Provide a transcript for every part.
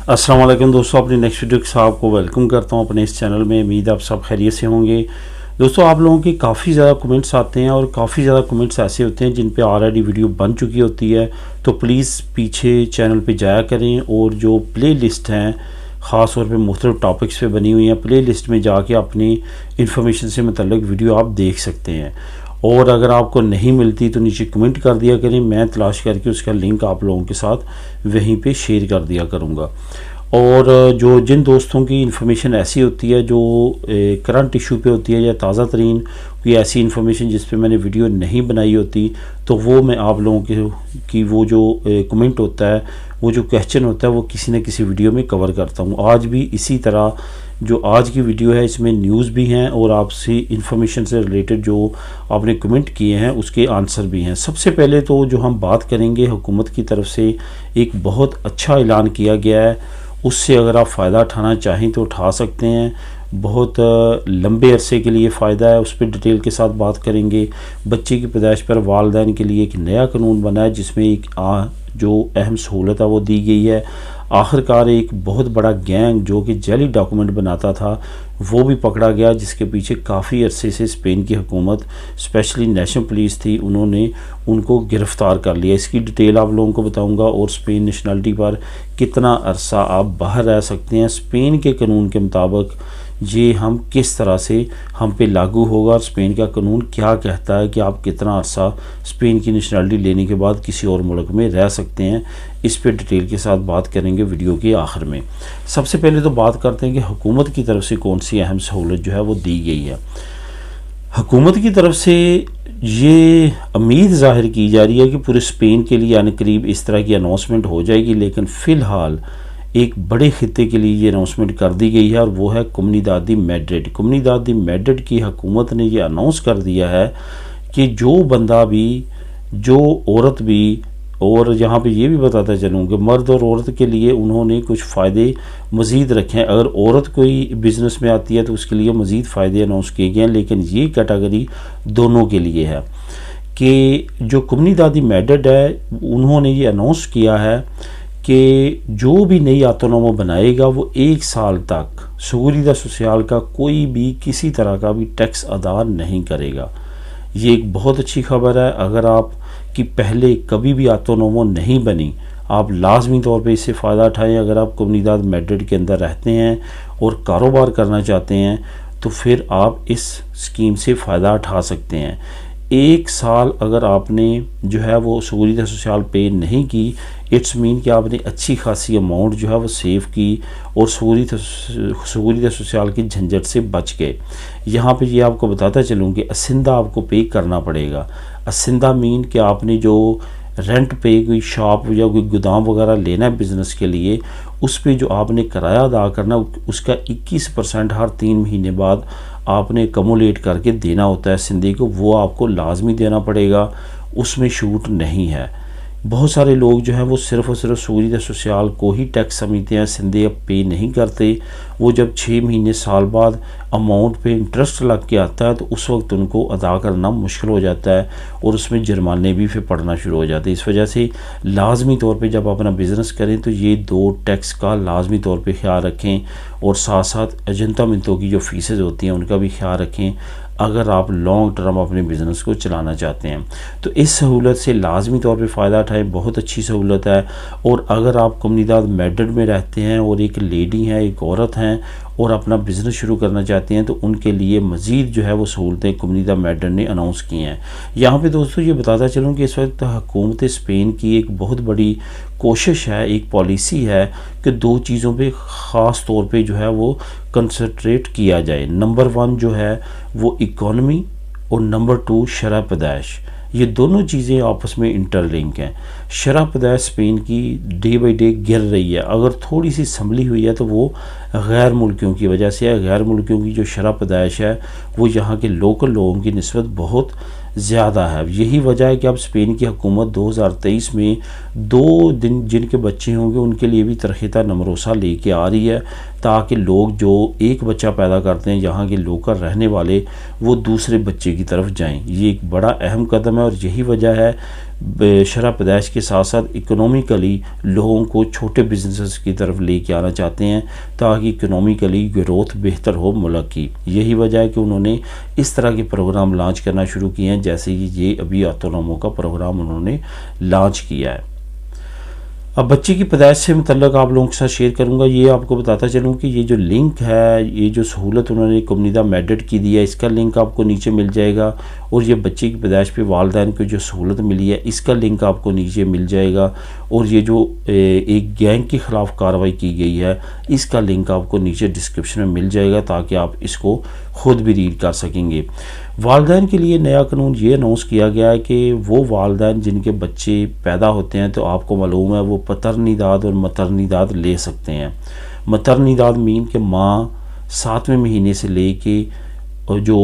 अस्सलाम वालेकुम दोस्तों, अपनी नेक्स्ट वीडियो के साथ आपको वेलकम करता हूं अपने इस चैनल में। उम्मीद आप सब खैरियत से होंगे। दोस्तों, आप लोगों के काफ़ी ज़्यादा कमेंट्स आते हैं और काफ़ी ज़्यादा कमेंट्स ऐसे होते हैं जिन पे ऑलरेडी वीडियो बन चुकी होती है, तो प्लीज़ पीछे चैनल पे जाया करें और जो प्ले लिस्ट हैं ख़ास तौर पे मुख्तलिफ टॉपिक्स पे बनी हुई हैं, प्ले लिस्ट में जाके अपनी इन्फॉर्मेशन से मुतल्लिक वीडियो आप देख सकते हैं। और अगर आपको नहीं मिलती तो नीचे कमेंट कर दिया करें, मैं तलाश करके उसका लिंक आप लोगों के साथ वहीं पे शेयर कर दिया करूँगा। और जो जिन दोस्तों की इन्फॉर्मेशन ऐसी होती है जो करंट इशू पे होती है या ताज़ा तरीन कोई ऐसी इन्फॉर्मेशन जिस पे मैंने वीडियो नहीं बनाई होती, तो वो मैं आप लोगों की वो जो कमेंट होता है, वो जो क्वेश्चन होता है, वो किसी न किसी वीडियो में कवर करता हूँ। आज भी इसी तरह जो आज की वीडियो है इसमें न्यूज़ भी हैं और आपसे इन्फॉर्मेशन से रिलेटेड जो आपने कमेंट किए हैं उसके आंसर भी हैं। सबसे पहले तो जो हम बात करेंगे, हुकूमत की तरफ से एक बहुत अच्छा ऐलान किया गया है, उससे अगर आप फ़ायदा उठाना चाहें तो उठा सकते हैं। बहुत लंबे अरसे के लिए फ़ायदा है, उस पर डिटेल के साथ बात करेंगे। बच्चे की पैदाइश पर वालिदैन के लिए एक नया कानून बना है जिसमें एक जो अहम सहूलत है वो दी गई है। आखिरकार एक बहुत बड़ा गैंग जो कि जाली डॉक्यूमेंट बनाता था वो भी पकड़ा गया, जिसके पीछे काफ़ी अरसे से स्पेन की हुकूमत स्पेशली नेशनल पुलिस थी, उन्होंने उनको गिरफ़्तार कर लिया। इसकी डिटेल आप लोगों को बताऊंगा और स्पेन नेशनलिटी पर कितना अरसा आप बाहर रह सकते हैं स्पेन के कानून के मुताबिक, ये हम किस तरह से हम पे लागू होगा और स्पेन का कानून क्या कहता है कि आप कितना अरसा स्पेन की नेशनलिटी लेने के बाद किसी और मुल्क में रह सकते हैं। इस पे डिटेल के साथ बात करेंगे वीडियो के आखिर में। सबसे पहले तो बात करते हैं कि हुकूमत की तरफ से कौन सी अहम सहूलत जो है वो दी गई है। हुकूमत की तरफ से ये उम्मीद ज़ाहिर की जा रही है कि पूरे स्पेन के लिए यानी करीब इस तरह की अनाउंसमेंट हो जाएगी, लेकिन फ़िलहाल एक बड़े खित्ते के लिए ये अनाउंसमेंट कर दी गई है और वो है कोमुनिदाद दी मैड्रिड। कोमुनिदाद दी मैड्रिड की हुकूमत ने ये अनाउंस कर दिया है कि जो बंदा भी, जो औरत भी, और यहाँ पे ये भी बताता चलूँ कि मर्द और औरत के लिए उन्होंने कुछ फ़ायदे मज़ीद रखे हैं। अगर औरत कोई बिज़नेस में आती है तो उसके लिए मज़ीद फ़ायदे अनाउंस किए गए हैं, लेकिन ये कैटेगरी दोनों के लिए है कि जो कोमुनिदाद दी मैड्रिड है उन्होंने ये अनाउंस किया है कि जो भी नई ऑटोनोमो बनाएगा वो 1 साल तक seguridad सोशल का कोई भी किसी तरह का भी टैक्स अदा नहीं करेगा। ये एक बहुत अच्छी खबर है। अगर आप कि पहले कभी भी ऑटोनोमो नहीं बनी, आप लाजमी तौर पे इससे फ़ायदा उठाएं। अगर आप कोमुनिदाद मैड्रिड के अंदर रहते हैं और कारोबार करना चाहते हैं तो फिर आप इस स्कीम से फ़ायदा उठा सकते हैं। 1 साल अगर आपने जो है वो seguridad सोशल पे नहीं की, इट्स मीन कि आपने अच्छी खासी अमाउंट जो है वो सेव की और seguridad सोशल की झंझट से बच गए। यहाँ पे ये आपको बताता चलूँ कि असिंदा आपको पे करना पड़ेगा। असिंदा मीन कि आपने जो रेंट पे कोई शॉप या कोई गोदाम वगैरह लेना है बिज़नेस के लिए, उस पे जो आपने किराया अदा करना उसका 21% हर 3 महीने बाद आपने कमुलेट करके देना होता है सिंधी को, वो आपको लाजमी देना पड़ेगा, उसमें छूट नहीं है। बहुत सारे लोग जो हैं वो सिर्फ़ और सिर्फ seguridad सोशल को ही टैक्स समझते हैं, सिंधी अब पे नहीं करते। वो जब 6 महीने साल बाद अमाउंट पे इंटरेस्ट लग के आता है तो उस वक्त उनको अदा करना मुश्किल हो जाता है और उसमें जुर्माने भी फिर पड़ना शुरू हो जाते हैं। इस वजह से लाजमी तौर पे जब अपना बिज़नेस करें तो ये 2 टैक्स का लाजमी तौर पे ख्याल रखें और साथ साथ अजंतामिंतों की जो फीसेज होती हैं उनका भी ख्याल रखें अगर आप लॉन्ग टर्म अपने बिज़नेस को चलाना चाहते हैं। तो इस सहूलत से लाजमी तौर पे फ़ायदा उठाएं, बहुत अच्छी सहूलत है। और अगर आप कोमुनिदाद मैड्रिड में रहते हैं और एक लेडी हैं, एक औरत हैं और अपना बिज़नेस शुरू करना चाहते हैं तो उनके लिए मज़ीद जो है वो सहूलतें कोमुनिदाद मैड्रिड ने अनाउंस की हैं। यहाँ पे दोस्तों ये बताता चलूँ कि इस वक्त हुकूमत स्पेन की एक बहुत बड़ी कोशिश है, एक पॉलिसी है कि 2 चीज़ों पे ख़ास तौर पे जो है वो कंसंट्रेट किया जाए। नंबर 1 जो है वो इकॉनमी और नंबर 2 शरह पैदाइश। ये दोनों चीज़ें आपस में इंटरलिंक हैं। शरह पैदाइश स्पेन की डे बाई डे गिर रही है, अगर थोड़ी सी संभली हुई है तो वो गैर मुल्कियों की वजह से है। गैर मुल्कियों की जो शरह पैदाइश है वो यहाँ के लोकल लोगों की निस्बत बहुत ज़्यादा है। यही वजह है कि अब स्पेन की हुकूमत 2023 में 2 दिन जिनके बच्चे होंगे उनके लिए भी तरहीता नमरोसा लेके आ रही है, ताकि लोग जो एक बच्चा पैदा करते हैं यहाँ के लोकल रहने वाले वो दूसरे बच्चे की तरफ जाएं। ये एक बड़ा अहम कदम है और यही वजह है शरह पैदाइश के साथ साथ इकोनॉमिकली लोगों को छोटे बिजनेसेस की तरफ लेके आना चाहते हैं ताकि इकोनॉमिकली ग्रोथ बेहतर हो मुल्क की। यही वजह है कि उन्होंने इस तरह के प्रोग्राम लॉन्च करना शुरू किए हैं, जैसे कि ये अभी ऑटोनोमो का प्रोग्राम उन्होंने लॉन्च किया है। अब बच्चे की पैदाइश से मुतल्लक आप लोगों के साथ शेयर करूंगा। ये आपको बताता चलूँ कि ये जो लिंक है, ये जो सहूलत उन्होंने कम्युनिटी मेडेड की दी है, इसका लिंक आपको नीचे मिल जाएगा। और ये बच्चे की पैदाइश पे वालिदैन को जो सहूलत मिली है, इसका लिंक आपको नीचे मिल जाएगा। और ये जो एक गैंग के ख़िलाफ़ कार्रवाई की गई है, इसका लिंक आपको नीचे डिस्क्रिप्शन में मिल जाएगा ताकि आप इसको ख़ुद भी रीड कर सकेंगे। वालिदैन के लिए नया कानून ये अनाउंस किया गया है कि वो वालिदैन जिनके बच्चे पैदा होते हैं, तो आपको मालूम है वो पतरनीदाद और मतरनीदाद ले सकते हैं। मतरनीदाद मीन कि माँ 7वें महीने से ले के जो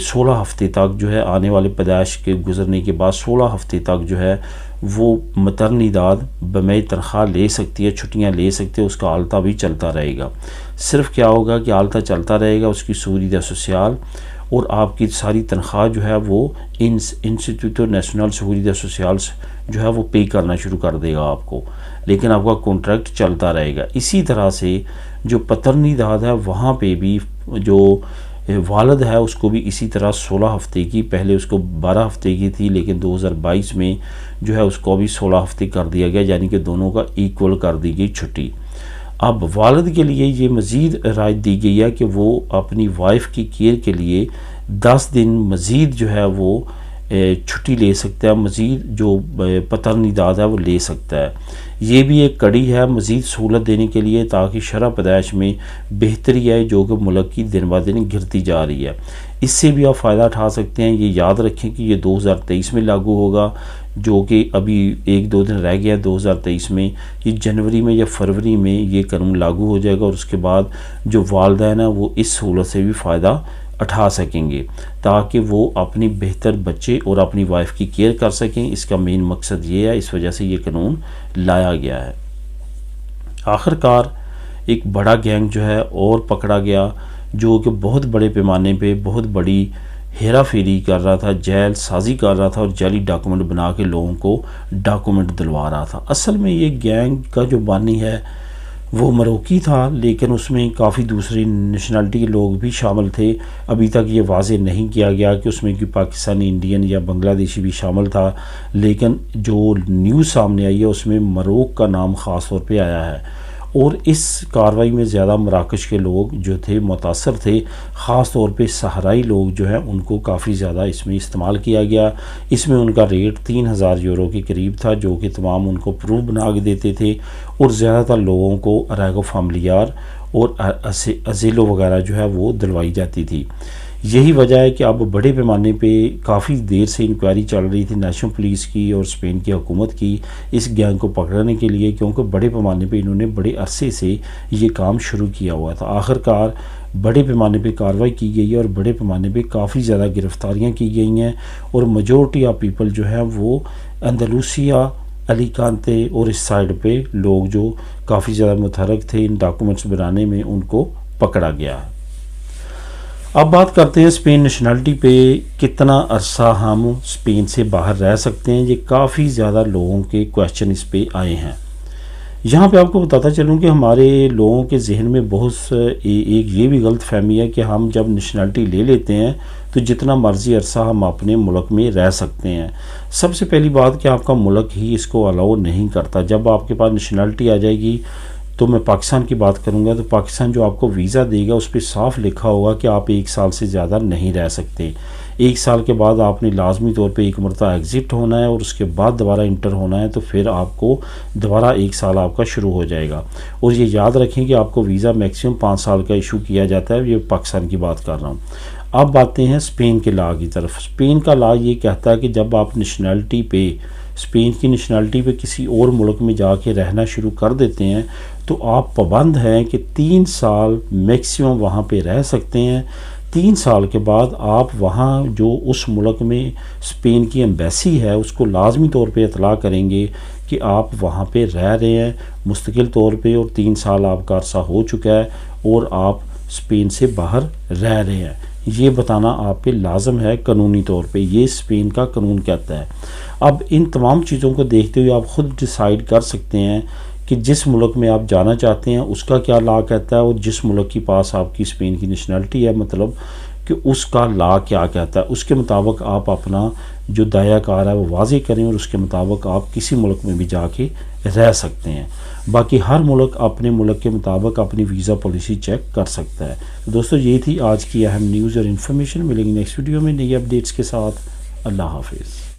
16 हफ्ते तक जो है, आने वाले पैदाइश के गुजरने के बाद 16 हफ्ते तक जो है वो मतरनीदाद बमई तनख्वाह ले सकती है, छुट्टियां ले सकती है, उसका आलता भी चलता रहेगा। सिर्फ क्या होगा कि आलता चलता रहेगा, उसकी सूरीदा सोशल और आपकी सारी तनख्वाह जो है वो इंस्टीट्यूट नेशनल सहूलियत सोशल जो है वो पे करना शुरू कर देगा आपको, लेकिन आपका कॉन्ट्रैक्ट चलता रहेगा। इसी तरह से जो पतरनीदाद है वहाँ पे भी जो वालिद है उसको भी इसी तरह 16 हफ्ते की, पहले उसको 12 हफ्ते की थी, लेकिन 2022 में जो है उसको भी 16 हफ्ते कर दिया गया, यानी कि दोनों का इक्वल कर दी गई छुट्टी। अब वालिद के लिए ये मज़ीद रायत दी गई है कि वो अपनी वाइफ की केयर के लिए 10 दिन मज़ीद जो है वो छुट्टी ले सकता है, मज़ीद जो पतरनीदाद है वो ले सकता है। ये भी एक कड़ी है मज़ीद सहूलत देने के लिए ताकि शरह पैदाइश में बेहतरी आए, जो कि मुल्क की दिन ब दिन गिरती जा रही है। इससे भी आप फ़ायदा उठा सकते हैं। ये याद रखें कि ये 2023 में लागू होगा, जो कि अभी 1-2 दिन रह गया 2023 में। ये जनवरी में या फरवरी में ये कानून लागू हो जाएगा और उसके बाद जो वालिदैन है वो इस सहूलत से भी फ़ायदा उठा सकेंगे ताकि वो अपनी बेहतर बच्चे और अपनी वाइफ की केयर कर सकें। इसका मेन मकसद ये है, इस वजह से ये कानून लाया गया है। आखिरकार एक बड़ा गैंग जो है और पकड़ा गया, जो कि बहुत बड़े पैमाने पे बहुत बड़ी हेरा फेरी कर रहा था, जेल साजी कर रहा था और जाली डॉक्यूमेंट बना के लोगों को डॉक्यूमेंट दिलवा रहा था। असल में ये गैंग का जो बानी है वो मरोकी था, लेकिन उसमें काफ़ी दूसरी नेशनलिटी के लोग भी शामिल थे। अभी तक ये वाज़े नहीं किया गया कि उसमें कि पाकिस्तानी, इंडियन या बांग्लादेशी भी शामिल था, लेकिन जो न्यूज़ सामने आई है उसमें मरोक का नाम ख़ास तौर पे आया है। और इस कार्रवाई में ज़्यादा मराकश के लोग जो थे मुतासर थे, ख़ास तौर पे सहराई लोग जो हैं उनको काफ़ी ज़्यादा इसमें इस्तेमाल किया गया। इसमें उनका रेट 3000 यूरो के करीब था, जो कि तमाम उनको प्रूफ बना के देते थे और ज़्यादातर लोगों को अरैगो फामलियार और अजीलो वगैरह जो है वो दिलवाई जाती थी। यही वजह है कि अब बड़े पैमाने पे काफ़ी देर से इंक्वायरी चल रही थी नेशनल पुलिस की और स्पेन की हुकूमत की इस गैंग को पकड़ने के लिए, क्योंकि बड़े पैमाने पे इन्होंने बड़े अरसे से ये काम शुरू किया हुआ था। आखिरकार बड़े पैमाने पे कार्रवाई की गई है और बड़े पैमाने पे काफ़ी ज़्यादा गिरफ्तारियाँ की गई हैं और मेजॉरिटी ऑफ पीपल जो है वो अंदलूसिया, अलीकांते और इस साइड पे लोग जो काफ़ी ज़्यादा मुतहरक थे इन डॉक्यूमेंट्स बनाने में, उनको पकड़ा गया है। अब बात करते हैं स्पेन नेशनलिटी पे। कितना अरसा हम स्पेन से बाहर रह सकते हैं, ये काफ़ी ज़्यादा लोगों के क्वेश्चन इस पे आए हैं। यहाँ पे आपको बताता चलूँ कि हमारे लोगों के जहन में बहुत एक ये भी गलत फहमी है कि हम जब नेशनलिटी ले लेते हैं तो जितना मर्ज़ी अरसा हम अपने मुल्क में रह सकते हैं। सबसे पहली बात कि आपका मुल्क ही इसको अलाउ नहीं करता। जब आपके पास नेशनलिटी आ जाएगी, तो मैं पाकिस्तान की बात करूंगा, तो पाकिस्तान जो आपको वीज़ा देगा उस पर साफ लिखा होगा कि आप 1 साल से ज़्यादा नहीं रह सकते। 1 साल के बाद आपने लाजमी तौर पे एक मरतबा एग्ज़िट होना है और उसके बाद दोबारा इंटर होना है, तो फिर आपको दोबारा 1 साल आपका शुरू हो जाएगा। और ये याद रखें कि आपको वीज़ा मैक्सिमम 5 साल का इशू किया जाता है। ये पाकिस्तान की बात कर रहा हूँ। अब बातें हैं स्पेन के लॉ की तरफ। स्पेन का लॉ ये कहता है कि जब आप नेशनलिटी पे, स्पेन की नेशनलिटी पे किसी और मुल्क में जाके रहना शुरू कर देते हैं, तो आप पाबंद हैं कि 3 साल मैक्सिमम वहाँ पे रह सकते हैं। 3 साल के बाद आप वहाँ जो उस मुल्क में स्पेन की एम्बेसी है उसको लाजमी तौर पे इतला करेंगे कि आप वहाँ पे रह रहे हैं मुस्तकिल तौर पे और 3 साल आपका अरसा हो चुका है और आप स्पेन से बाहर रह रहे हैं। ये बताना आप पे लाजम है कानूनी तौर पे, ये स्पेन का कानून कहता है। अब इन तमाम चीज़ों को देखते हुए आप ख़ुद डिसाइड कर सकते हैं कि जिस मुल्क में आप जाना चाहते हैं उसका क्या लॉ कहता है, और जिस मुल्क के पास आपकी स्पेन की नेशनलिटी है मतलब कि उसका लॉ क्या कहता है, उसके मुताबिक आप अपना जो दाया कार है वो वाज़ेह करें, और उसके मुताबिक आप किसी मुल्क में भी जाके रह सकते हैं। बाकी हर मुल्क अपने मुल्क के मुताबिक अपनी वीज़ा पॉलिसी चेक कर सकता है। तो दोस्तों ये थी आज की अहम न्यूज़ और इन्फॉर्मेशन। मिलेंगे नेक्स्ट वीडियो में नई अपडेट्स के साथ। अल्लाह हाफिज़।